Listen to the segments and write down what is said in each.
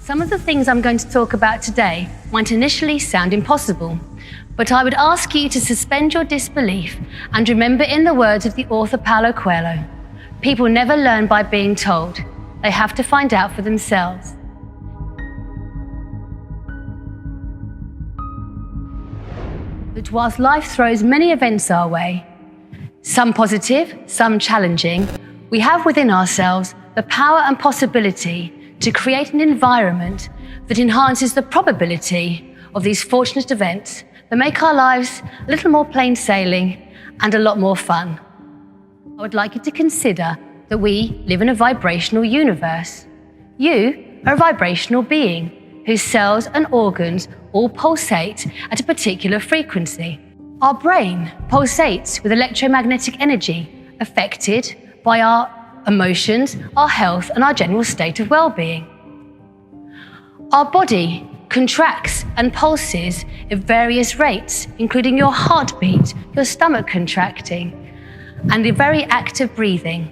Some of the things I'm going to talk about today might initially sound impossible, but I would ask you to suspend your disbelief and remember, in the words of the author Paulo Coelho, people never learn by being told. They have to find out for themselves. That whilst life throws many events our way, some positive, some challenging, we have within ourselves the power and possibility to create an environment that enhances the probability of these fortunate events that make our lives a little more plain sailing and a lot more fun. I would like you to consider that we live in a vibrational universe. You are a vibrational being whose cells and organs all pulsate at a particular frequency. Our brain pulsates with electromagnetic energy affected by our emotions, our health, and our general state of well-being. Our body contracts and pulses at various rates, including your heartbeat, your stomach contracting, and the very active breathing.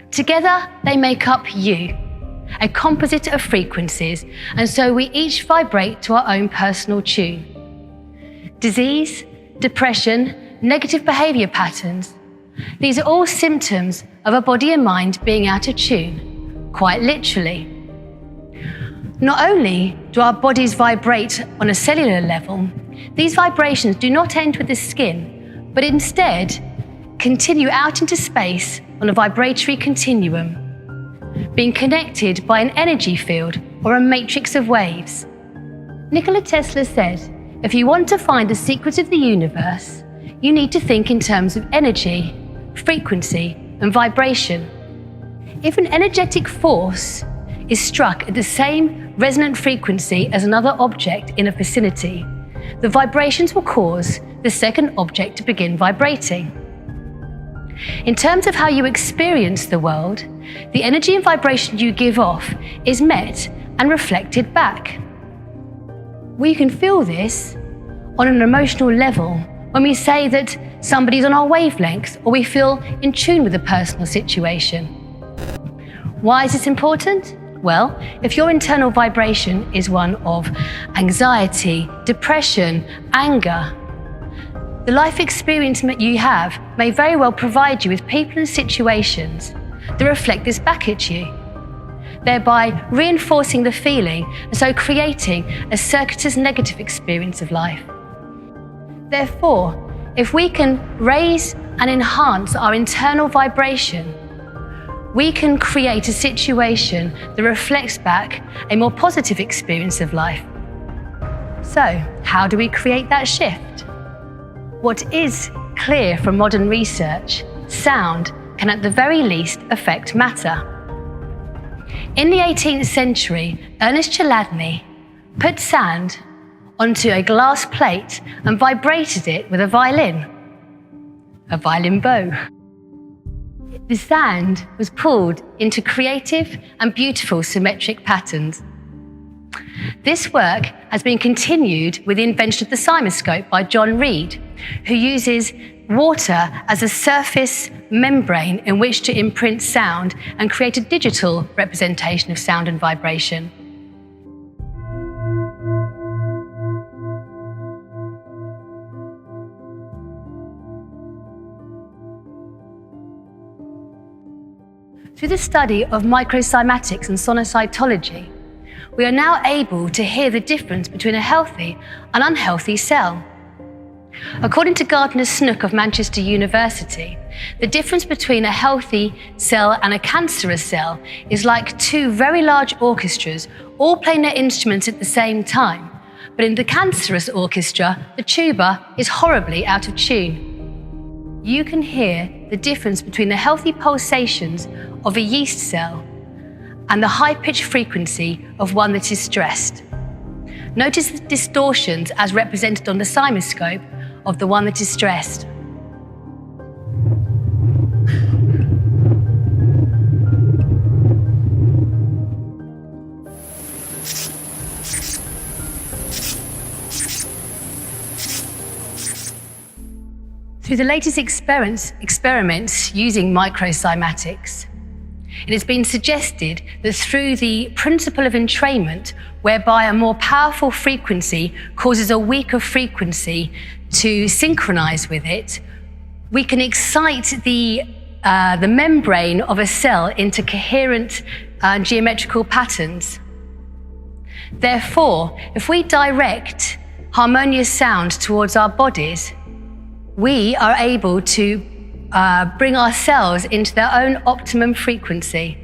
Together, they make up you, a composite of frequencies, and so we each vibrate to our own personal tune. Disease, depression, negative behaviour patterns, these are all symptoms of a body and mind being out of tune, quite literally. Not only do our bodies vibrate on a cellular level, these vibrations do not end with the skin, but instead continue out into space on a vibratory continuum, being connected by an energy field or a matrix of waves. Nikola Tesla said, if you want to find the secret of the universe, you need to think in terms of energy, frequency, and vibration. If an energetic force is struck at the same resonant frequency as another object in a vicinity, the vibrations will cause the second object to begin vibrating. In terms of how you experience the world, the energy and vibration you give off is met and reflected back. We can feel this on an emotional level when we say that somebody's on our wavelength or we feel in tune with a personal situation. Why is this important? Well, if your internal vibration is one of anxiety, depression, anger, the life experience that you have may very well provide you with people and situations that reflect this back at you, thereby reinforcing the feeling and so creating a circuitous negative experience of life. Therefore, if we can raise and enhance our internal vibration, we can create a situation that reflects back a more positive experience of life. So, how do we create that shift? What is clear from modern research, sound can at the very least affect matter. In the 18th century, Ernest Chladni put sand onto a glass plate and vibrated it with a violin bow. The sand was pulled into creative and beautiful symmetric patterns. This work has been continued with the invention of the cymoscope by John Reed, who uses water as a surface membrane in which to imprint sound and create a digital representation of sound and vibration. Through the study of microcymatics and sonocytology, we are now able to hear the difference between a healthy and unhealthy cell. According to Gardner Snook of Manchester University, the difference between a healthy cell and a cancerous cell is like two very large orchestras all playing their instruments at the same time. But in the cancerous orchestra, the tuba is horribly out of tune. You can hear the difference between the healthy pulsations of a yeast cell and the high-pitched frequency of one that is stressed. Notice the distortions as represented on the cymoscope of the one that is stressed. Through the latest experiments using microcymatics, It has been suggested that through the principle of entrainment, whereby a more powerful frequency causes a weaker frequency to synchronize with it, we can excite the membrane of a cell into coherent geometrical patterns. Therefore, if we direct harmonious sound towards our bodies, we are able to bring ourselves into their own optimum frequency.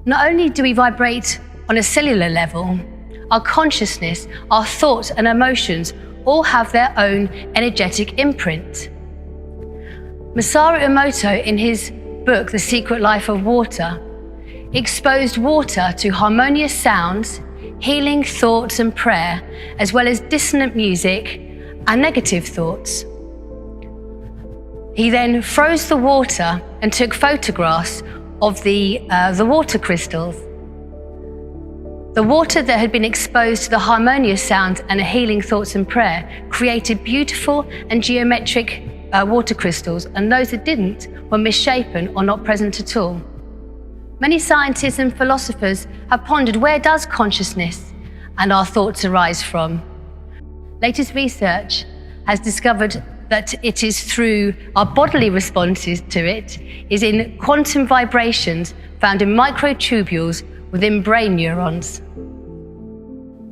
Not only do we vibrate on a cellular level, our consciousness, our thoughts and emotions all have their own energetic imprint. Masaru Emoto, in his book, The Secret Life of Water, exposed water to harmonious sounds, healing thoughts and prayer, as well as dissonant music and negative thoughts. He then froze the water and took photographs of the water crystals. The water that had been exposed to the harmonious sounds and healing thoughts and prayer created beautiful and geometric water crystals, and those that didn't were misshapen or not present at all. Many scientists and philosophers have pondered, where does consciousness and our thoughts arise from? Latest research has discovered that it is through our bodily responses to it, is in quantum vibrations found in microtubules within brain neurons.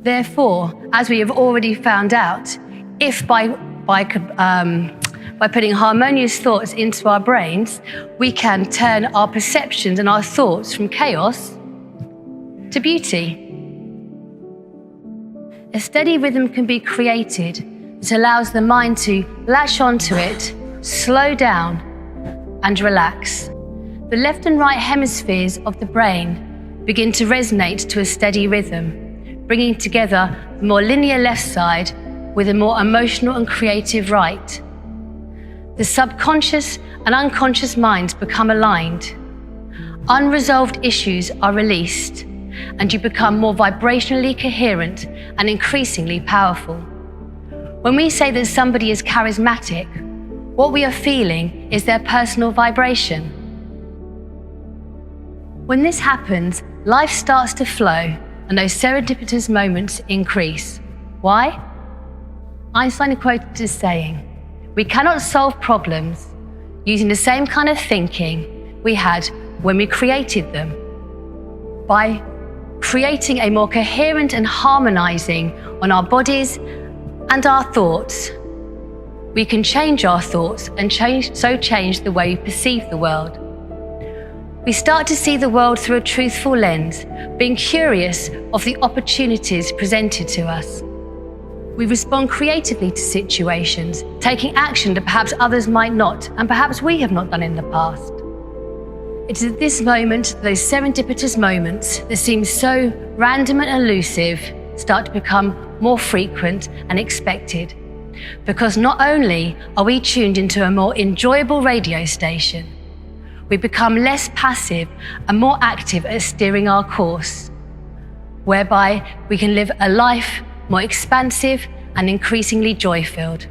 Therefore, as we have already found out, if by putting harmonious thoughts into our brains, we can turn our perceptions and our thoughts from chaos to beauty. A steady rhythm can be created that allows the mind to latch onto it, slow down, and relax. The left and right hemispheres of the brain begin to resonate to a steady rhythm, bringing together the more linear left side with a more emotional and creative right. The subconscious and unconscious minds become aligned. Unresolved issues are released, and you become more vibrationally coherent and increasingly powerful. When we say that somebody is charismatic, what we are feeling is their personal vibration. When this happens, life starts to flow and those serendipitous moments increase. Why? Einstein is quoted as saying, "We cannot solve problems using the same kind of thinking we had when we created them. By creating a more coherent and harmonizing on our bodies and our thoughts, we can change our thoughts and change the way we perceive the world. We start to see the world through a truthful lens, being curious of the opportunities presented to us. We respond creatively to situations, taking action that perhaps others might not, and perhaps we have not done in the past. It is at this moment, those serendipitous moments that seem so random and elusive, start to become more frequent and expected. Because not only are we tuned into a more enjoyable radio station, we become less passive and more active at steering our course, whereby we can live a life more expansive and increasingly joy-filled.